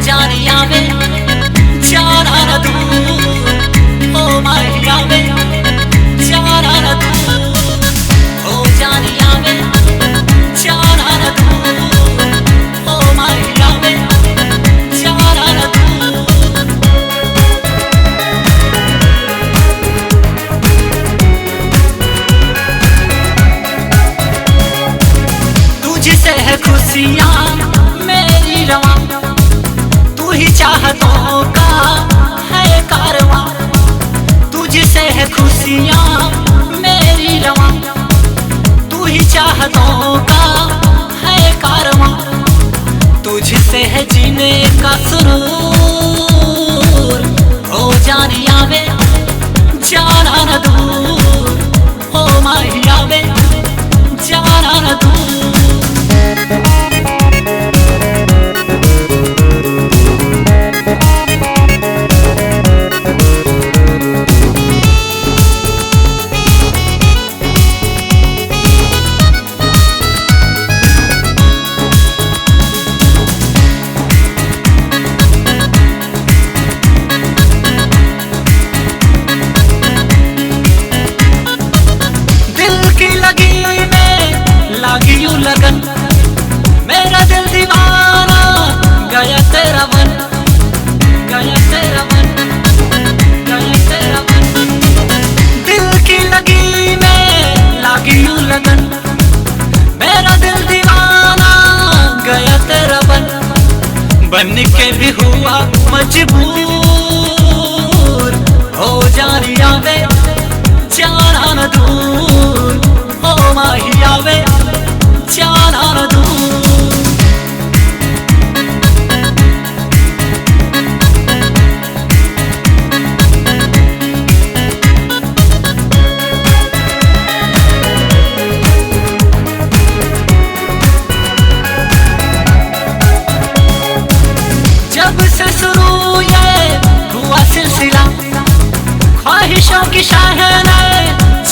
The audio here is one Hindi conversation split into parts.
जानिया वे जाना न दूर, ओ माहिया वे जाना न दूर, ओ जानिया वे जाना न दूर, ओ माहिया वे जाना न दूर। तुझसे है खुशियाँ मेरी रवां, तू ही चाहतों का है कारवां। तुझसे है खुशियाँ मेरी रवां, तू ही चाहतों का है कारवां। तुझसे है जीने का सुरूर, ओ जानिया वे जाना न दूर, ओ माहिया वे जाना न दूर। लगन मेरा दिल दीवाना गया तेरा मन, गया तेरा मन, गया तेरा मन। दिल की लगी में लागी यूं लगन, मेरा दिल दीवाना गया तेरा बन के भी हुआ मजबूर, हो जानिया वे जाना न दूर, ओ माहिया वे जाना न दूर। जब से शुरू ये हुआ सिलसिला, ख्वाहिशों की शाहना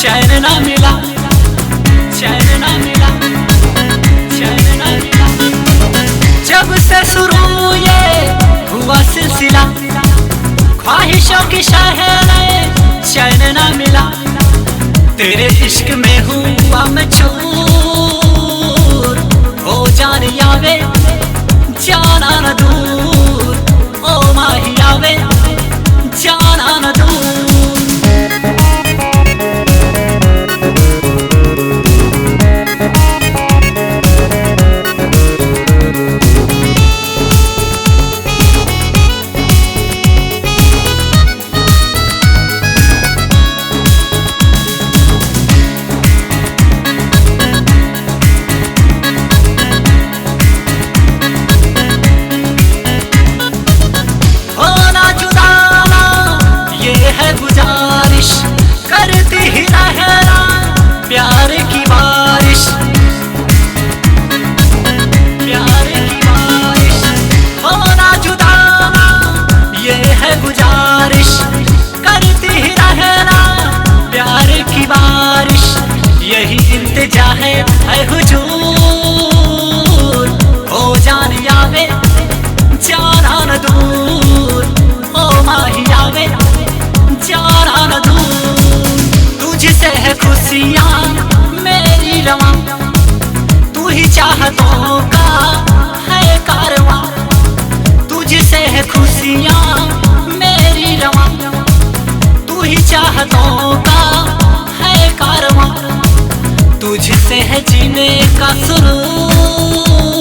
चैन ना मिला, चैन ना मिला, चैन ना मिला। जब से शुरू ये हुआ सिलसिला, ख्वाहिशों की शाहना चैन ना मिला। तेरे इश्क में हुआ मैं चूर, हो जानिया वे जाना न दूर, ओ माहिया वे जाना न दूर। करती ही रहना प्यार की बारिश, प्यार की बारिश। होना जुदाना ये है गुजारिश, करती ही रहना प्यार की बारिश। यही इंतजा है हुजूर, हो जानिया वे जाना न दूर, ओ माहिया वे जाना न दूर। तुझसे है खुशियाँ मेरी रवां, तू ही चाहतों का है कारवां। तुझसे है खुशियाँ मेरी रवां, तू ही चाहतों का है कारवां। तुझसे है जीने का सुरूर,